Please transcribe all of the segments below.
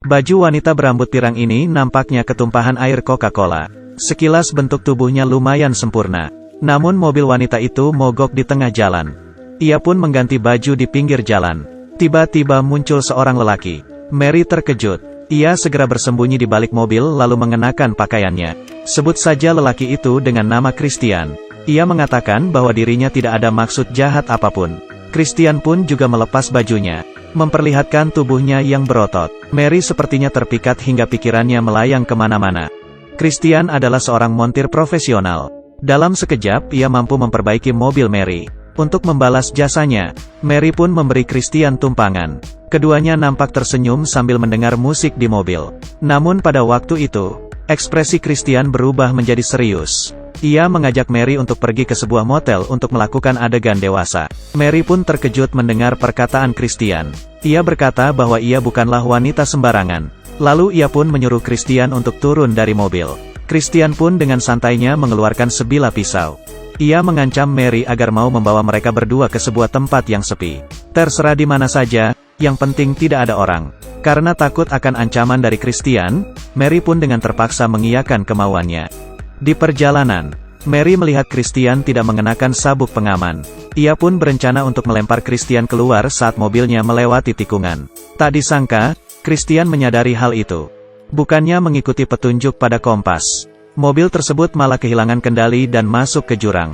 Baju wanita berambut pirang ini nampaknya ketumpahan air Coca-Cola. Sekilas bentuk tubuhnya lumayan sempurna. Namun mobil wanita itu mogok di tengah jalan. Ia pun mengganti baju di pinggir jalan. Tiba-tiba muncul seorang lelaki. Mary terkejut. Ia segera bersembunyi di balik mobil lalu mengenakan pakaiannya. Sebut saja lelaki itu dengan nama Christian. Ia mengatakan bahwa dirinya tidak ada maksud jahat apapun. Christian pun juga melepas bajunya, memperlihatkan tubuhnya yang berotot. Mary sepertinya terpikat hingga pikirannya melayang kemana-mana. Christian adalah seorang montir profesional. Dalam sekejap ia mampu memperbaiki mobil Mary. Untuk membalas jasanya, Mary pun memberi Christian tumpangan. Keduanya nampak tersenyum sambil mendengar musik di mobil. Namun pada waktu itu, ekspresi Christian berubah menjadi serius. Ia mengajak Mary untuk pergi ke sebuah motel untuk melakukan adegan dewasa. Mary pun terkejut mendengar perkataan Christian. Ia berkata bahwa ia bukanlah wanita sembarangan. Lalu ia pun menyuruh Christian untuk turun dari mobil. Christian pun dengan santainya mengeluarkan sebilah pisau. Ia mengancam Mary agar mau membawa mereka berdua ke sebuah tempat yang sepi. Terserah di mana saja, yang penting tidak ada orang. Karena takut akan ancaman dari Christian, Mary pun dengan terpaksa mengiyakan kemauannya. Di perjalanan, Mary melihat Christian tidak mengenakan sabuk pengaman. Ia pun berencana untuk melempar Christian keluar saat mobilnya melewati tikungan. Tak disangka, Christian menyadari hal itu. Bukannya mengikuti petunjuk pada kompas, mobil tersebut malah kehilangan kendali dan masuk ke jurang.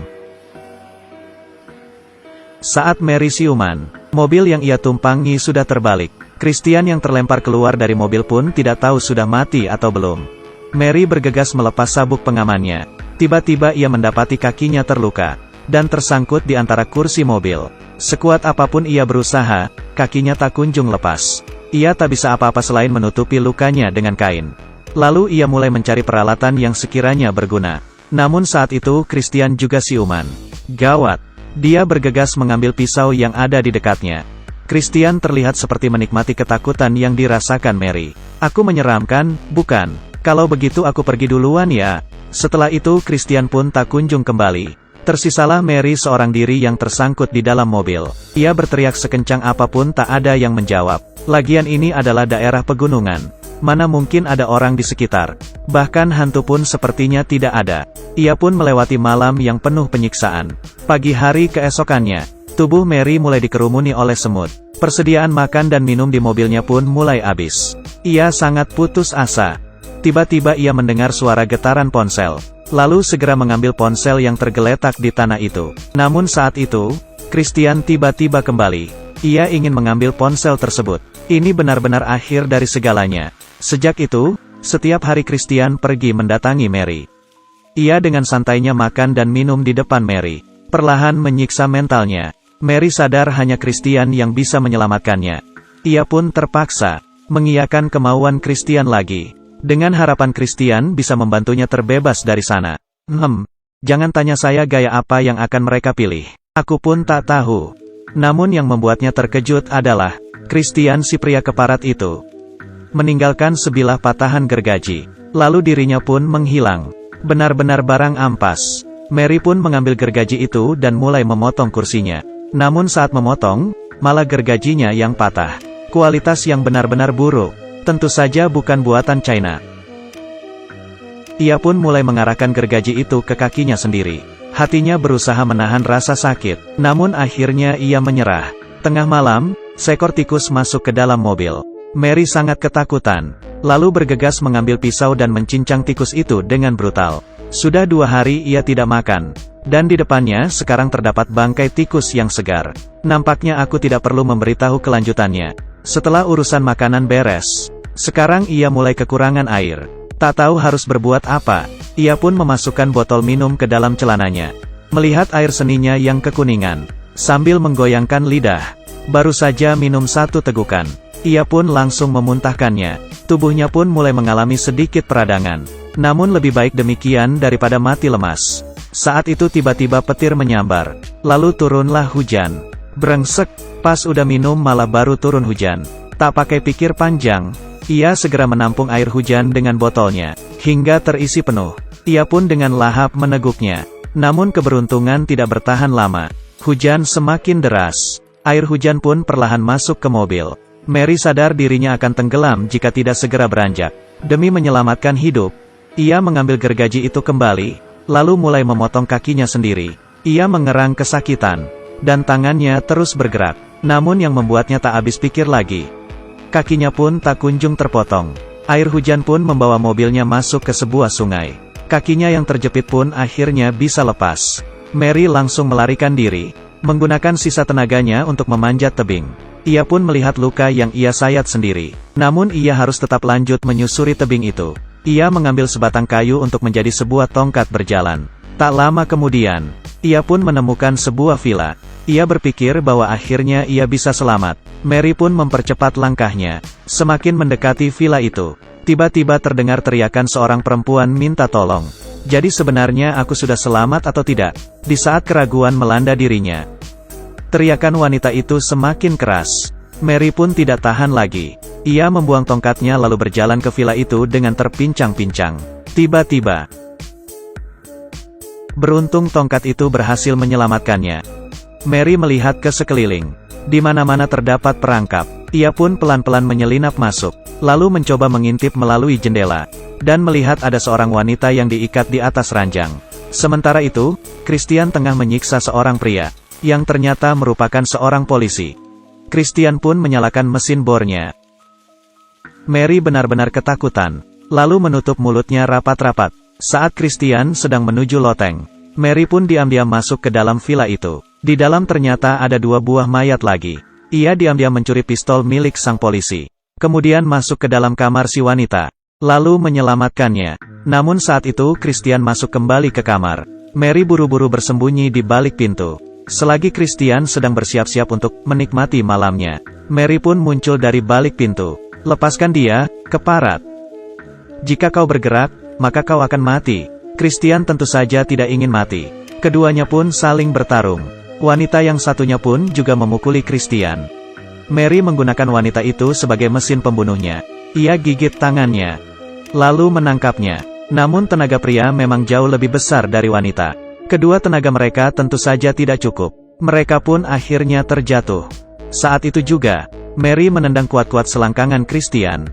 Saat Mary siuman, mobil yang ia tumpangi sudah terbalik. Christian yang terlempar keluar dari mobil pun tidak tahu sudah mati atau belum. Mary bergegas melepas sabuk pengamannya. Tiba-tiba ia mendapati kakinya terluka, dan tersangkut di antara kursi mobil. Sekuat apapun ia berusaha, kakinya tak kunjung lepas. Ia tak bisa apa-apa selain menutupi lukanya dengan kain. Lalu ia mulai mencari peralatan yang sekiranya berguna. Namun saat itu Christian juga siuman. Gawat! Dia bergegas mengambil pisau yang ada di dekatnya. Christian terlihat seperti menikmati ketakutan yang dirasakan Mary. Aku menyeramkan, bukan? Kalau begitu aku pergi duluan ya. Setelah itu Christian pun tak kunjung kembali. Tersisalah Mary seorang diri yang tersangkut di dalam mobil. Ia berteriak sekencang apapun tak ada yang menjawab. Lagian ini adalah daerah pegunungan. Mana mungkin ada orang di sekitar. Bahkan hantu pun sepertinya tidak ada. Ia pun melewati malam yang penuh penyiksaan. Pagi hari keesokannya, tubuh Mary mulai dikerumuni oleh semut. Persediaan makan dan minum di mobilnya pun mulai habis. Ia sangat putus asa. Tiba-tiba ia mendengar suara getaran ponsel. Lalu segera mengambil ponsel yang tergeletak di tanah itu. Namun saat itu, Christian tiba-tiba kembali. Ia ingin mengambil ponsel tersebut. Ini benar-benar akhir dari segalanya. Sejak itu, setiap hari Christian pergi mendatangi Mary. Ia dengan santainya makan dan minum di depan Mary. Perlahan menyiksa mentalnya. Mary sadar hanya Christian yang bisa menyelamatkannya. Ia pun terpaksa mengiyakan kemauan Christian lagi. Dengan harapan Christian bisa membantunya terbebas dari sana. Jangan tanya saya gaya apa yang akan mereka pilih. Aku pun tak tahu. Namun yang membuatnya terkejut adalah, Christian si pria keparat itu meninggalkan sebilah patahan gergaji. Lalu dirinya pun menghilang. Benar-benar barang ampas. Mary pun mengambil gergaji itu dan mulai memotong kursinya. Namun saat memotong, malah gergajinya yang patah. Kualitas yang benar-benar buruk. Tentu saja bukan buatan China. Ia pun mulai mengarahkan gergaji itu ke kakinya sendiri. Hatinya berusaha menahan rasa sakit. Namun akhirnya ia menyerah. Tengah malam, seekor tikus masuk ke dalam mobil. Mary sangat ketakutan. Lalu bergegas mengambil pisau dan mencincang tikus itu dengan brutal. Sudah 2 hari ia tidak makan. Dan di depannya sekarang terdapat bangkai tikus yang segar. Nampaknya aku tidak perlu memberitahu kelanjutannya. Setelah urusan makanan beres, sekarang ia mulai kekurangan air. Tak tahu harus berbuat apa, ia pun memasukkan botol minum ke dalam celananya. Melihat air seninya yang kekuningan, sambil menggoyangkan lidah, baru saja minum 1 tegukan, ia pun langsung memuntahkannya. Tubuhnya pun mulai mengalami sedikit peradangan. Namun lebih baik demikian daripada mati lemas. Saat itu tiba-tiba petir menyambar, lalu turunlah hujan. Brengsek, pas udah minum malah baru turun hujan. Tak pakai pikir panjang, ia segera menampung air hujan dengan botolnya, hingga terisi penuh. Ia pun dengan lahap meneguknya. Namun keberuntungan tidak bertahan lama. Hujan semakin deras. Air hujan pun perlahan masuk ke mobil. Mary sadar dirinya akan tenggelam jika tidak segera beranjak. Demi menyelamatkan hidup, ia mengambil gergaji itu kembali, lalu mulai memotong kakinya sendiri. Ia mengerang kesakitan, dan tangannya terus bergerak. Namun yang membuatnya tak habis pikir lagi. Kakinya pun tak kunjung terpotong. Air hujan pun membawa mobilnya masuk ke sebuah sungai. Kakinya yang terjepit pun akhirnya bisa lepas. Mary langsung melarikan diri, menggunakan sisa tenaganya untuk memanjat tebing. Ia pun melihat luka yang ia sayat sendiri. Namun ia harus tetap lanjut menyusuri tebing itu. Ia mengambil sebatang kayu untuk menjadi sebuah tongkat berjalan. Tak lama kemudian, ia pun menemukan sebuah villa. Ia berpikir bahwa akhirnya ia bisa selamat. Mary pun mempercepat langkahnya. Semakin mendekati villa itu, tiba-tiba terdengar teriakan seorang perempuan minta tolong. Jadi sebenarnya aku sudah selamat atau tidak? Di saat keraguan melanda dirinya, teriakan wanita itu semakin keras. Mary pun tidak tahan lagi. Ia membuang tongkatnya lalu berjalan ke villa itu dengan terpincang-pincang. Tiba-tiba, beruntung tongkat itu berhasil menyelamatkannya. Mary melihat ke sekeliling. Di mana-mana terdapat perangkap. Ia pun pelan-pelan menyelinap masuk, lalu mencoba mengintip melalui jendela, dan melihat ada seorang wanita yang diikat di atas ranjang. Sementara itu, Christian tengah menyiksa seorang pria, yang ternyata merupakan seorang polisi. Christian pun menyalakan mesin bornya. Mary benar-benar ketakutan, lalu menutup mulutnya rapat-rapat. Saat Christian sedang menuju loteng, Mary pun diam-diam masuk ke dalam villa itu. Di dalam ternyata ada 2 buah mayat lagi. Ia diam-diam mencuri pistol milik sang polisi. Kemudian masuk ke dalam kamar si wanita, lalu menyelamatkannya. Namun saat itu Christian masuk kembali ke kamar. Mary buru-buru bersembunyi di balik pintu. Selagi Christian sedang bersiap-siap untuk menikmati malamnya, Mary pun muncul dari balik pintu. Lepaskan dia, keparat. Jika kau bergerak, maka kau akan mati. Christian tentu saja tidak ingin mati. Keduanya pun saling bertarung. Wanita yang satunya pun juga memukuli Christian. Mary menggunakan wanita itu sebagai mesin pembunuhnya. Ia gigit tangannya, lalu menangkapnya. Namun tenaga pria memang jauh lebih besar dari wanita. Kedua tenaga mereka tentu saja tidak cukup. Mereka pun akhirnya terjatuh. Saat itu juga, Mary menendang kuat-kuat selangkangan Christian,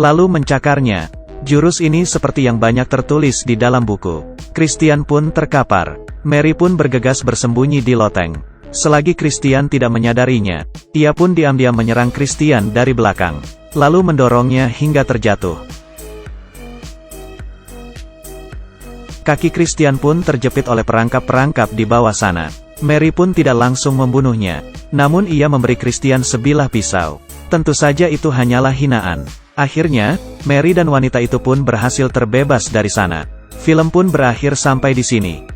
lalu mencakarnya. Jurus ini seperti yang banyak tertulis di dalam buku. Christian pun terkapar. Mary pun bergegas bersembunyi di loteng. Selagi Christian tidak menyadarinya, ia pun diam-diam menyerang Christian dari belakang, lalu mendorongnya hingga terjatuh. Kaki Christian pun terjepit oleh perangkap-perangkap di bawah sana. Mary pun tidak langsung membunuhnya, namun ia memberi Christian sebilah pisau. Tentu saja itu hanyalah hinaan. Akhirnya, Mary dan wanita itu pun berhasil terbebas dari sana. Film pun berakhir sampai di sini.